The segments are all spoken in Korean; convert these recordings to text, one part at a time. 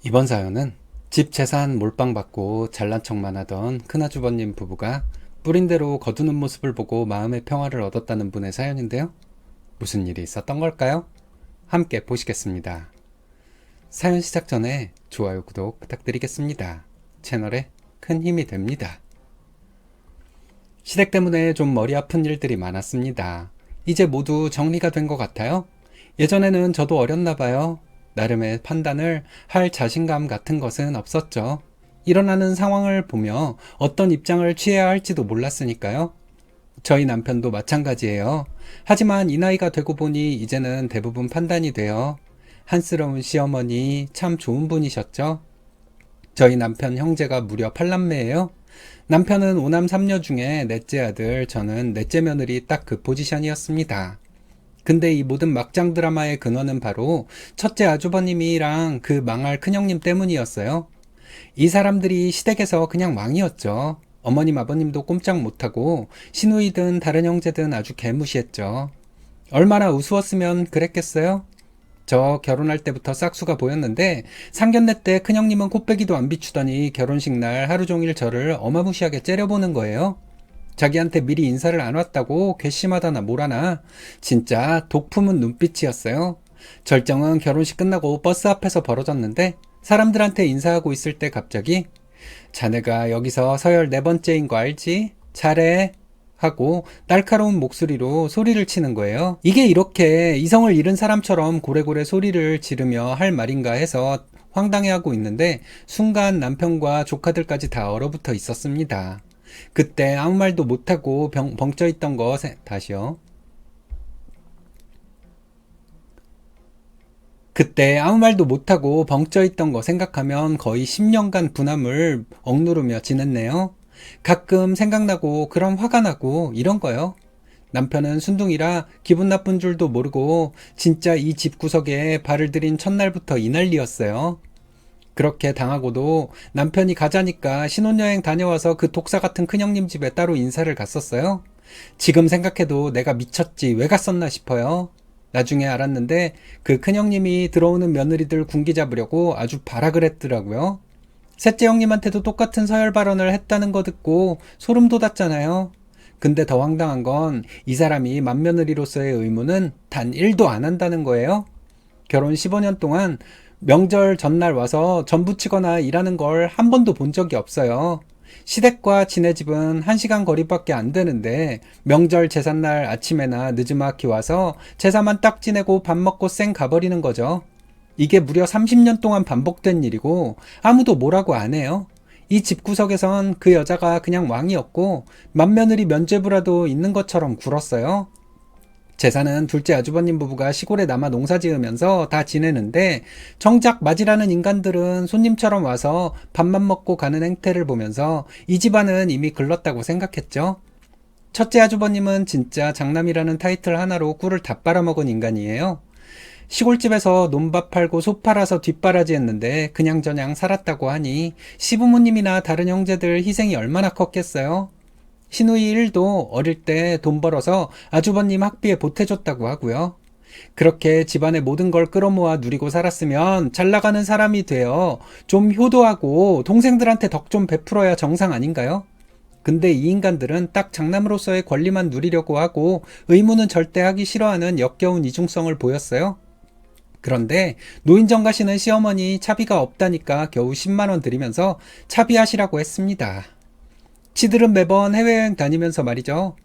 이번 사연은 집 재산 몰빵 받고 잘난 척만 하던 큰아주버님 부부가 뿌린 대로 거두는 모습을 보고 마음의 평화를 얻었다는 분의 사연인데요. 무슨 일이 있었던 걸까요? 함께 보시겠습니다. 사연 시작 전에 좋아요, 구독 부탁드리겠습니다. 채널에 큰 힘이 됩니다. 시댁 때문에 좀 머리 아픈 일들이 많았습니다. 이제 모두 정리가 된 것 같아요. 예전에는 저도 어렸나 봐요. 나름의 판단을 할 자신감 같은 것은 없었죠. 일어나는 상황을 보며 어떤 입장을 취해야 할지도 몰랐으니까요. 저희 남편도 마찬가지예요. 하지만 이 나이가 되고 보니 이제는 대부분 판단이 돼요. 한스러운 시어머니 참 좋은 분이셨죠? 저희 남편 형제가 무려 8남매예요. 남편은 5남 3녀 중에 넷째 아들, 저는 넷째 며느리 딱 그 포지션이었습니다. 근데 이 모든 막장 드라마의 근원은 바로 첫째 아주버님이랑 그 망할 큰형님 때문이었어요. 이 사람들이 시댁에서 그냥 왕이었죠. 어머님 아버님도 꼼짝 못하고 시누이든 다른 형제든 아주 개무시했죠. 얼마나 우스웠으면 그랬겠어요? 저 결혼할 때부터 싹수가 보였는데 상견례 때 큰형님은 코빼기도 안 비추더니 결혼식 날 하루 종일 저를 어마무시하게 째려보는 거예요. 자기한테 미리 인사를 안 왔다고 괘씸하다나 뭐라나. 진짜 독품은 눈빛이었어요. 절정은 결혼식 끝나고 버스 앞에서 벌어졌는데 사람들한테 인사하고 있을 때 갑자기 자네가 여기서 서열 네 번째인 거 알지? 잘해. 하고 날카로운 목소리로 소리를 치는 거예요. 이게 이렇게 이성을 잃은 사람처럼 고래고래 소리를 지르며 할 말인가 해서 황당해하고 있는데 순간 남편과 조카들까지 다 얼어붙어 있었습니다. 그때 아무 말도 못하고 벙쪄 있던 거 다시요. 그때 아무 말도 못하고 벙쪄 있던 거 생각하면 거의 10년간 분함을 억누르며 지냈네요. 가끔 생각나고 그럼 화가 나고 이런 거요. 남편은 순둥이라 기분 나쁜 줄도 모르고 진짜 이 집구석에 발을 들인 첫날부터 이 난리였어요. 그렇게 당하고도 남편이 가자니까 신혼여행 다녀와서 그 독사 같은 큰형님 집에 따로 인사를 갔었어요. 지금 생각해도 내가 미쳤지 왜 갔었나 싶어요. 나중에 알았는데 그 큰형님이 들어오는 며느리들 군기 잡으려고 아주 발악을 했더라고요. 셋째 형님한테도 똑같은 서열 발언을 했다는 거 듣고 소름 돋았잖아요. 근데 더 황당한 건 이 사람이 맏며느리로서의 의무는 단 1도 안 한다는 거예요. 결혼 15년 동안 명절 전날 와서 전 부치거나 일하는 걸 한 번도 본 적이 없어요. 시댁과 지네 집은 1시간 거리밖에 안 되는데 명절 제삿날 아침에나 늦지막히 와서 제사만 딱 지내고 밥 먹고 쌩 가버리는 거죠. 이게 무려 30년 동안 반복된 일이고 아무도 뭐라고 안 해요. 이 집구석에선 그 여자가 그냥 왕이었고 맏며느리 면죄부라도 있는 것처럼 굴었어요. 제사는 둘째 아주버님 부부가 시골에 남아 농사 지으면서 다 지내는데 정작 맞이라는 인간들은 손님처럼 와서 밥만 먹고 가는 행태를 보면서 이 집안은 이미 글렀다고 생각했죠. 첫째 아주버님은 진짜 장남이라는 타이틀 하나로 꿀을 다 빨아먹은 인간이에요. 시골집에서 논밭 팔고 소 팔아서 뒷바라지 했는데 그냥저냥 살았다고 하니 시부모님이나 다른 형제들 희생이 얼마나 컸겠어요. 시누이 일도 어릴 때 돈 벌어서 아주버님 학비에 보태줬다고 하고요. 그렇게 집안의 모든 걸 끌어모아 누리고 살았으면 잘 나가는 사람이 되어 좀 효도하고 동생들한테 덕 좀 베풀어야 정상 아닌가요? 근데 이 인간들은 딱 장남으로서의 권리만 누리려고 하고 의무는 절대 하기 싫어하는 역겨운 이중성을 보였어요. 그런데 노인정 가시는 시어머니 차비가 없다니까 겨우 10만원 드리면서 차비하시라고 했습니다. 지들은 매번 해외여행 다니면서 말이죠.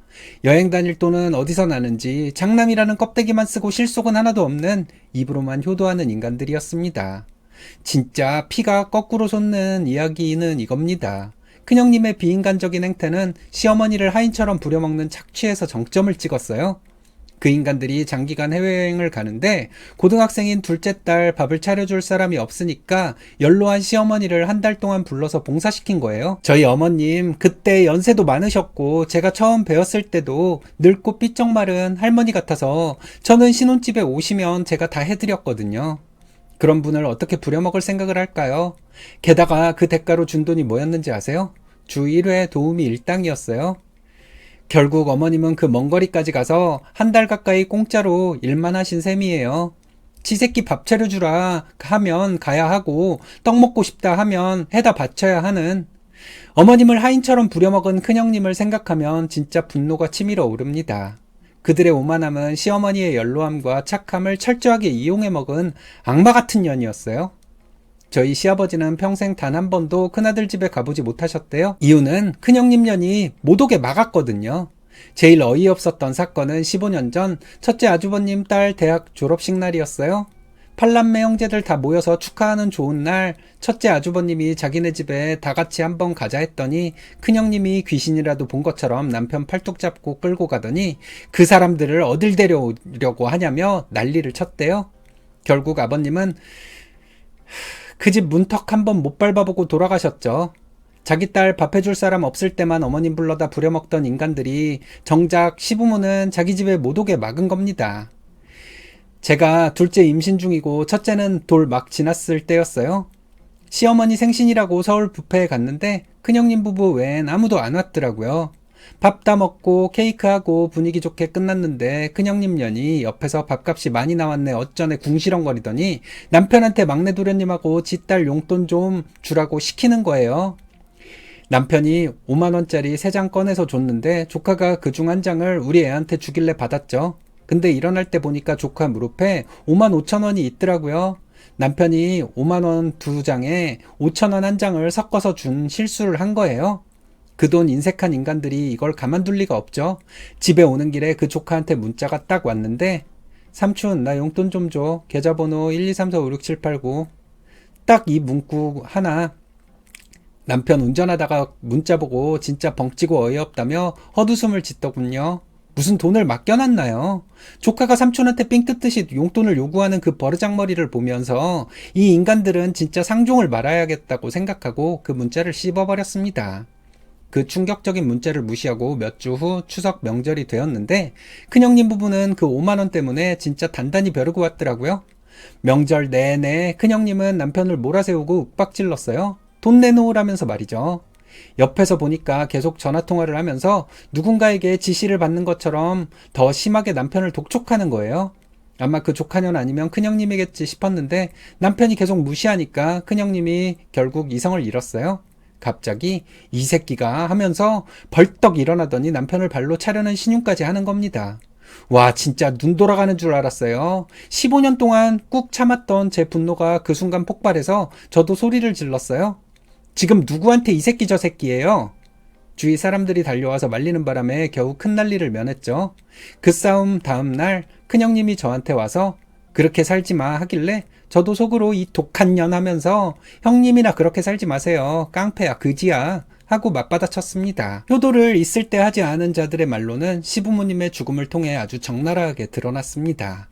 여행 다닐 돈은 어디서 나는지 장남이라는 껍데기만 쓰고 실속은 하나도 없는 입으로만 효도하는 인간들이었습니다. 진짜 피가 거꾸로 솟는 이야기는 이겁니다. 큰형님의 비인간적인 행태는 시어머니를 하인처럼 부려먹는 착취에서 정점을 찍었어요. 그 인간들이 장기간 해외여행을 가는데 고등학생인 둘째 딸 밥을 차려줄 사람이 없으니까 연로한 시어머니를 한 달 동안 불러서 봉사시킨 거예요. 저희 어머님 그때 연세도 많으셨고 제가 처음 배웠을 때도 늙고 삐쩍 마른 할머니 같아서 저는 신혼집에 오시면 제가 다 해드렸거든요. 그런 분을 어떻게 부려먹을 생각을 할까요? 게다가 그 대가로 준 돈이 뭐였는지 아세요? 주 1회 도우미 일당이었어요. 결국 어머님은 그 먼 거리까지 가서 한 달 가까이 공짜로 일만 하신 셈이에요. 지 새끼 밥 차려주라 하면 가야 하고 떡 먹고 싶다 하면 해다 바쳐야 하는 어머님을 하인처럼 부려먹은 큰형님을 생각하면 진짜 분노가 치밀어 오릅니다. 그들의 오만함은 시어머니의 연로함과 착함을 철저하게 이용해 먹은 악마 같은 년이었어요. 저희 시아버지는 평생 단 한 번도 큰아들 집에 가보지 못하셨대요. 이유는 큰형님 년이 못 오게 막았거든요. 제일 어이없었던 사건은 15년 전 첫째 아주버님 딸 대학 졸업식 날이었어요. 팔남매 형제들 다 모여서 축하하는 좋은 날 첫째 아주버님이 자기네 집에 다 같이 한번 가자 했더니 큰형님이 귀신이라도 본 것처럼 남편 팔뚝 잡고 끌고 가더니 그 사람들을 어딜 데려오려고 하냐며 난리를 쳤대요. 결국 아버님은 그 집 문턱 한번 못 밟아보고 돌아가셨죠. 자기 딸 밥 해줄 사람 없을 때만 어머님 불러다 부려먹던 인간들이 정작 시부모는 자기 집에 못 오게 막은 겁니다. 제가 둘째 임신 중이고 첫째는 돌 막 지났을 때였어요. 시어머니 생신이라고 서울 뷔페에 갔는데 큰형님 부부 외엔 아무도 안 왔더라고요. 밥 다 먹고 케이크하고 분위기 좋게 끝났는데 큰형님 년이 옆에서 밥값이 많이 나왔네 어쩌네 궁시렁거리더니 남편한테 막내 도련님하고 지 딸 용돈 좀 주라고 시키는 거예요. 남편이 5만원짜리 3장 꺼내서 줬는데 조카가 그중 한 장을 우리 애한테 주길래 받았죠. 근데 일어날 때 보니까 조카 무릎에 5만 5천 원이 있더라고요. 남편이 5만 원 2장에 5천 원 1장을 섞어서 준 실수를 한 거예요. 그 돈 인색한 인간들이 이걸 가만둘 리가 없죠. 집에 오는 길에 그 조카한테 문자가 딱 왔는데 삼촌 나 용돈 좀 줘. 계좌번호 123456789 딱 이 문구 하나. 남편 운전하다가 문자 보고 진짜 벙찌고 어이없다며 헛웃음을 짓더군요. 무슨 돈을 맡겨놨나요? 조카가 삼촌한테 삥 뜯듯이 용돈을 요구하는 그 버르장머리를 보면서 이 인간들은 진짜 상종을 말아야겠다고 생각하고 그 문자를 씹어버렸습니다. 그 충격적인 문자를 무시하고 몇 주 후 추석 명절이 되었는데 큰형님 부부는 그 5만원 때문에 진짜 단단히 벼르고 왔더라고요. 명절 내내 큰형님은 남편을 몰아세우고 윽박질렀어요. 돈 내놓으라면서 말이죠. 옆에서 보니까 계속 전화통화를 하면서 누군가에게 지시를 받는 것처럼 더 심하게 남편을 독촉하는 거예요. 아마 그 조카년 아니면 큰형님이겠지 싶었는데 남편이 계속 무시하니까 큰형님이 결국 이성을 잃었어요. 갑자기 이 새끼가 하면서 벌떡 일어나더니 남편을 발로 차려는 신용까지 하는 겁니다. 와 진짜 눈 돌아가는 줄 알았어요. 15년 동안 꾹 참았던 제 분노가 그 순간 폭발해서 저도 소리를 질렀어요. 지금 누구한테 이 새끼 저 새끼예요? 주위 사람들이 달려와서 말리는 바람에 겨우 큰 난리를 면했죠. 그 싸움 다음 날 큰형님이 저한테 와서 그렇게 살지 마 하길래 저도 속으로 이 독한 년 하면서 형님이나 그렇게 살지 마세요. 깡패야 그지야 하고 맞받아쳤습니다. 효도를 있을 때 하지 않은 자들의 말로는 시부모님의 죽음을 통해 아주 적나라하게 드러났습니다.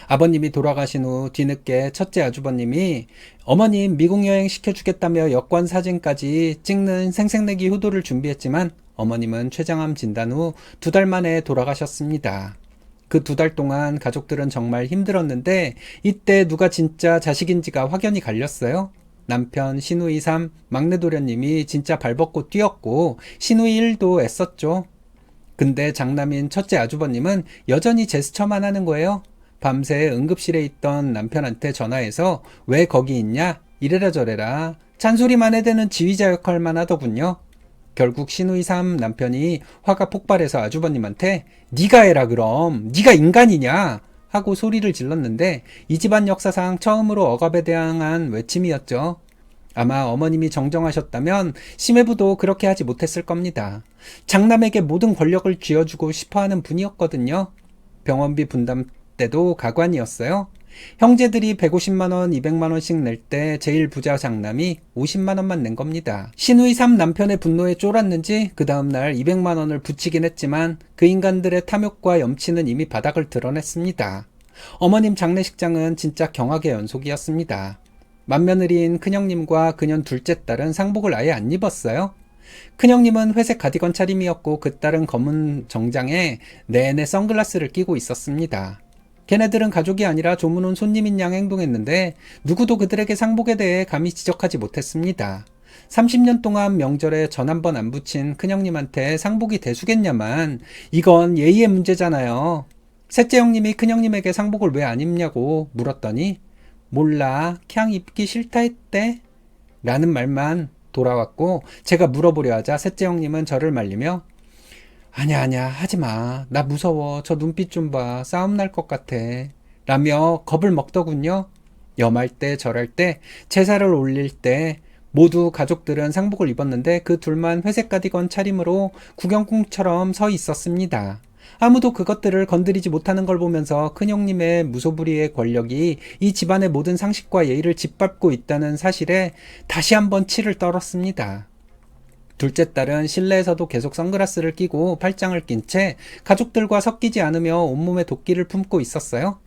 아버님이 돌아가신 후 뒤늦게 첫째 아주버님이 어머님 미국 여행 시켜주겠다며 여권 사진까지 찍는 생색내기 효도를 준비했지만 어머님은 췌장암 진단 후 2달 만에 돌아가셨습니다. 그 2달 동안 가족들은 정말 힘들었는데 이때 누가 진짜 자식인지가 확연히 갈렸어요. 남편 시누이 3 막내 도련님이 진짜 발벗고 뛰었고 시누이 1도 애썼죠. 근데 장남인 첫째 아주버님은 여전히 제스처만 하는 거예요. 밤새 응급실에 있던 남편한테 전화해서 왜 거기 있냐 이래라 저래라 잔소리만 해대는 지휘자 역할만 하더군요. 결국 시누이 3 남편이 화가 폭발해서 아주버님한테 네가 해라 그럼 네가 인간이냐 하고 소리를 질렀는데 이 집안 역사상 처음으로 억압에 대항한 외침이었죠. 아마 어머님이 정정하셨다면 심해부도 그렇게 하지 못했을 겁니다. 장남에게 모든 권력을 쥐어주고 싶어하는 분이었거든요. 병원비 분담 때도 가관이었어요. 형제들이 150만원, 200만원씩 낼 때 제일 부자 장남이 50만원만 낸 겁니다. 시누이 3 남편의 분노에 쫄았는지 그 다음날 200만원을 붙이긴 했지만 그 인간들의 탐욕과 염치는 이미 바닥을 드러냈습니다. 어머님 장례식장은 진짜 경악의 연속이었습니다. 맏며느리인 큰형님과 그년 둘째 딸은 상복을 아예 안 입었어요. 큰형님은 회색 가디건 차림이었고 그 딸은 검은 정장에 내내 선글라스를 끼고 있었습니다. 걔네들은 가족이 아니라 조문 온 손님인 양 행동했는데 누구도 그들에게 상복에 대해 감히 지적하지 못했습니다. 30년 동안 명절에 전 한 번 안 붙인 큰형님한테 상복이 대수겠냐만 이건 예의의 문제잖아요. 셋째 형님이 큰형님에게 상복을 왜 안 입냐고 물었더니 몰라, 그냥 입기 싫다 했대 라는 말만 돌아왔고, 제가 물어보려 하자 셋째 형님은 저를 말리며 아냐 아냐 하지마, 나 무서워, 저 눈빛 좀 봐, 싸움 날 것 같아 라며 겁을 먹더군요. 염할 때 절할 때 제사를 올릴 때 모두 가족들은 상복을 입었는데 그 둘만 회색 가디건 차림으로 구경꾼처럼 서 있었습니다. 아무도 그것들을 건드리지 못하는 걸 보면서 큰형님의 무소불위의 권력이 이 집안의 모든 상식과 예의를 짓밟고 있다는 사실에 다시 한번 치를 떨었습니다. 둘째 딸은 실내에서도 계속 선글라스를 끼고 팔짱을 낀 채 가족들과 섞이지 않으며 온몸에 도끼를 품고 있었어요.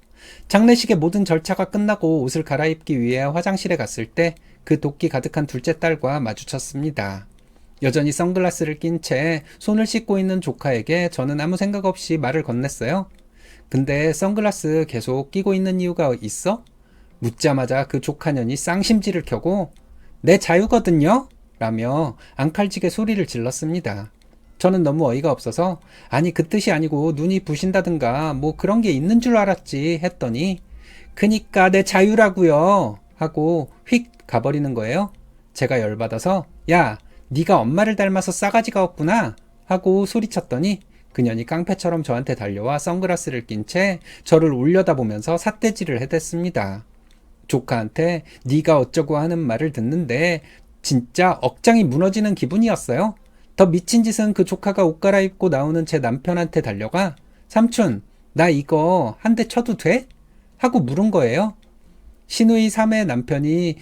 장례식의 모든 절차가 끝나고 옷을 갈아입기 위해 화장실에 갔을 때 그 도끼 가득한 둘째 딸과 마주쳤습니다. 여전히 선글라스를 낀 채 손을 씻고 있는 조카에게 저는 아무 생각 없이 말을 건넸어요. 근데 선글라스 계속 끼고 있는 이유가 있어? 묻자마자 그 조카년이 쌍심지를 켜고 내 자유거든요? 라며 앙칼지게 소리를 질렀습니다. 저는 너무 어이가 없어서 아니 그 뜻이 아니고 눈이 부신다든가 뭐 그런 게 있는 줄 알았지 했더니 그니까 내 자유라고요 하고 휙 가버리는 거예요. 제가 열받아서 야 네가 엄마를 닮아서 싸가지가 없구나 하고 소리쳤더니 그년이 깡패처럼 저한테 달려와 선글라스를 낀 채 저를 올려다보면서 삿대질을 해댔습니다. 조카한테 네가 어쩌고 하는 말을 듣는데 진짜 억장이 무너지는 기분이었어요. 더 미친 짓은 그 조카가 옷 갈아입고 나오는 제 남편한테 달려가 삼촌 나 이거 한 대 쳐도 돼? 하고 물은 거예요. 시누이 3의 남편이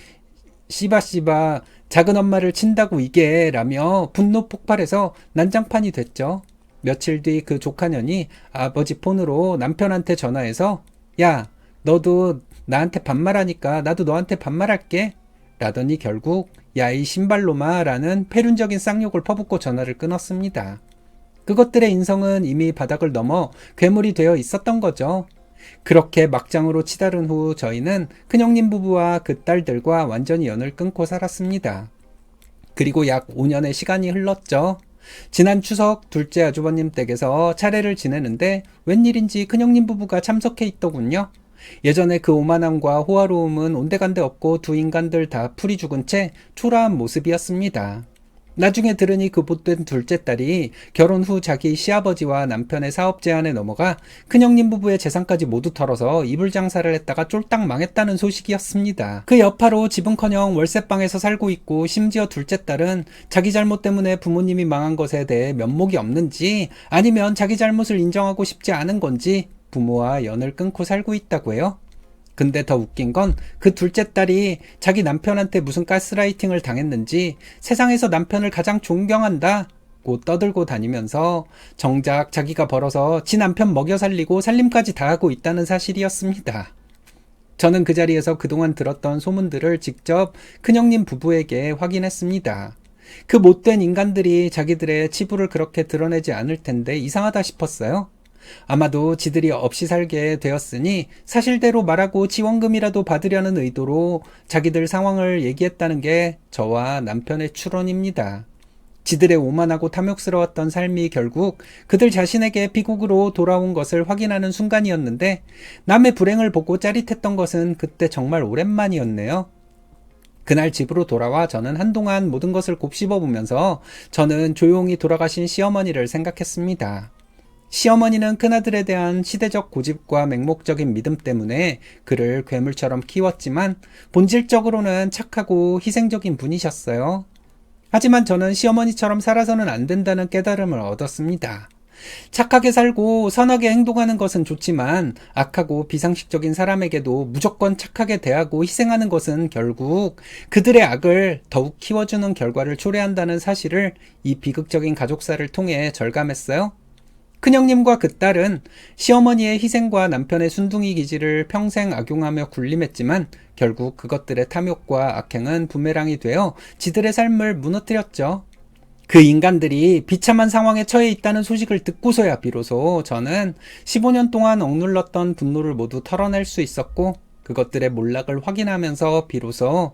씨바씨바 작은 엄마를 친다고 이게 라며 분노 폭발해서 난장판이 됐죠. 며칠 뒤 그 조카년이 아버지 폰으로 남편한테 전화해서 야 너도 나한테 반말하니까 나도 너한테 반말할게 라더니 결국 야 이 신발로마 라는 패륜적인 쌍욕을 퍼붓고 전화를 끊었습니다. 그것들의 인성은 이미 바닥을 넘어 괴물이 되어 있었던 거죠. 그렇게 막장으로 치달은 후 저희는 큰형님 부부와 그 딸들과 완전히 연을 끊고 살았습니다. 그리고 약 5년의 시간이 흘렀죠. 지난 추석 둘째 아주버님 댁에서 차례를 지내는데 웬일인지 큰형님 부부가 참석해 있더군요. 예전에 그 오만함과 호화로움은 온데간데 없고 두 인간들 다 풀이 죽은 채 초라한 모습이었습니다. 나중에 들으니 그 못된 둘째 딸이 결혼 후 자기 시아버지와 남편의 사업 제안에 넘어가 큰형님 부부의 재산까지 모두 털어서 이불 장사를 했다가 쫄딱 망했다는 소식이었습니다. 그 여파로 집은커녕 월세방에서 살고 있고 심지어 둘째 딸은 자기 잘못 때문에 부모님이 망한 것에 대해 면목이 없는지 아니면 자기 잘못을 인정하고 싶지 않은 건지 부모와 연을 끊고 살고 있다고 해요. 근데 더 웃긴 건 그 둘째 딸이 자기 남편한테 무슨 가스라이팅을 당했는지 세상에서 남편을 가장 존경한다고 떠들고 다니면서 정작 자기가 벌어서 지 남편 먹여 살리고 살림까지 다 하고 있다는 사실이었습니다. 저는 그 자리에서 그동안 들었던 소문들을 직접 큰형님 부부에게 확인했습니다. 그 못된 인간들이 자기들의 치부를 그렇게 드러내지 않을 텐데 이상하다 싶었어요. 아마도 지들이 없이 살게 되었으니 사실대로 말하고 지원금이라도 받으려는 의도로 자기들 상황을 얘기했다는 게 저와 남편의 추론입니다. 지들의 오만하고 탐욕스러웠던 삶이 결국 그들 자신에게 비극으로 돌아온 것을 확인하는 순간이었는데 남의 불행을 보고 짜릿했던 것은 그때 정말 오랜만이었네요. 그날 집으로 돌아와 저는 한동안 모든 것을 곱씹어보면서 저는 조용히 돌아가신 시어머니를 생각했습니다. 시어머니는 큰아들에 대한 시대적 고집과 맹목적인 믿음 때문에 그를 괴물처럼 키웠지만 본질적으로는 착하고 희생적인 분이셨어요. 하지만 저는 시어머니처럼 살아서는 안 된다는 깨달음을 얻었습니다. 착하게 살고 선하게 행동하는 것은 좋지만 악하고 비상식적인 사람에게도 무조건 착하게 대하고 희생하는 것은 결국 그들의 악을 더욱 키워주는 결과를 초래한다는 사실을 이 비극적인 가족사를 통해 절감했어요. 큰형님과 그 딸은 시어머니의 희생과 남편의 순둥이 기질을 평생 악용하며 군림했지만 결국 그것들의 탐욕과 악행은 부메랑이 되어 지들의 삶을 무너뜨렸죠. 그 인간들이 비참한 상황에 처해 있다는 소식을 듣고서야 비로소 저는 15년 동안 억눌렀던 분노를 모두 털어낼 수 있었고 그것들의 몰락을 확인하면서 비로소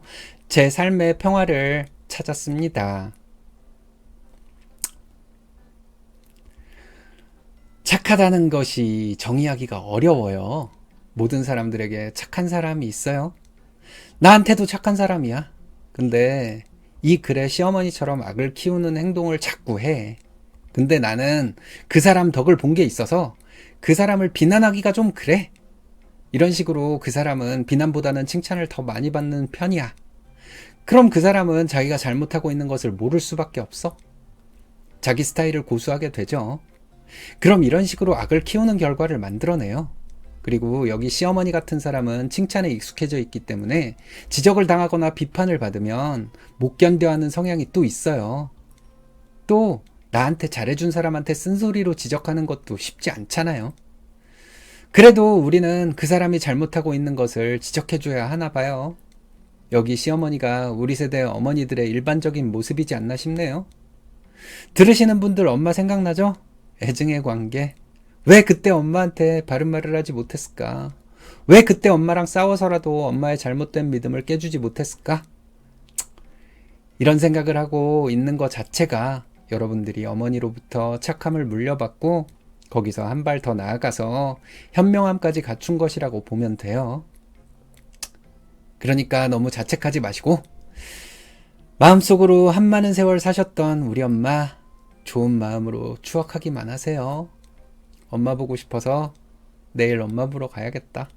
제 삶의 평화를 찾았습니다. 착하다는 것이 정의하기가 어려워요. 모든 사람들에게 착한 사람이 있어요. 나한테도 착한 사람이야. 근데 이 글에 시어머니처럼 악을 키우는 행동을 자꾸 해. 근데 나는 그 사람 덕을 본 게 있어서 그 사람을 비난하기가 좀 그래. 이런 식으로 그 사람은 비난보다는 칭찬을 더 많이 받는 편이야. 그럼 그 사람은 자기가 잘못하고 있는 것을 모를 수밖에 없어. 자기 스타일을 고수하게 되죠. 그럼 이런 식으로 악을 키우는 결과를 만들어내요. 그리고 여기 시어머니 같은 사람은 칭찬에 익숙해져 있기 때문에 지적을 당하거나 비판을 받으면 못 견뎌하는 성향이 또 있어요. 또 나한테 잘해준 사람한테 쓴소리로 지적하는 것도 쉽지 않잖아요. 그래도 우리는 그 사람이 잘못하고 있는 것을 지적해줘야 하나 봐요. 여기 시어머니가 우리 세대 어머니들의 일반적인 모습이지 않나 싶네요. 들으시는 분들 엄마 생각나죠? 애증의 관계. 왜 그때 엄마한테 바른 말을 하지 못했을까? 왜 그때 엄마랑 싸워서라도 엄마의 잘못된 믿음을 깨주지 못했을까? 이런 생각을 하고 있는 것 자체가 여러분들이 어머니로부터 착함을 물려받고 거기서 한 발 더 나아가서 현명함까지 갖춘 것이라고 보면 돼요. 그러니까 너무 자책하지 마시고 마음속으로 한많은 세월 사셨던 우리 엄마 좋은 마음으로 추억하기만 하세요. 엄마 보고 싶어서 내일 엄마 보러 가야겠다.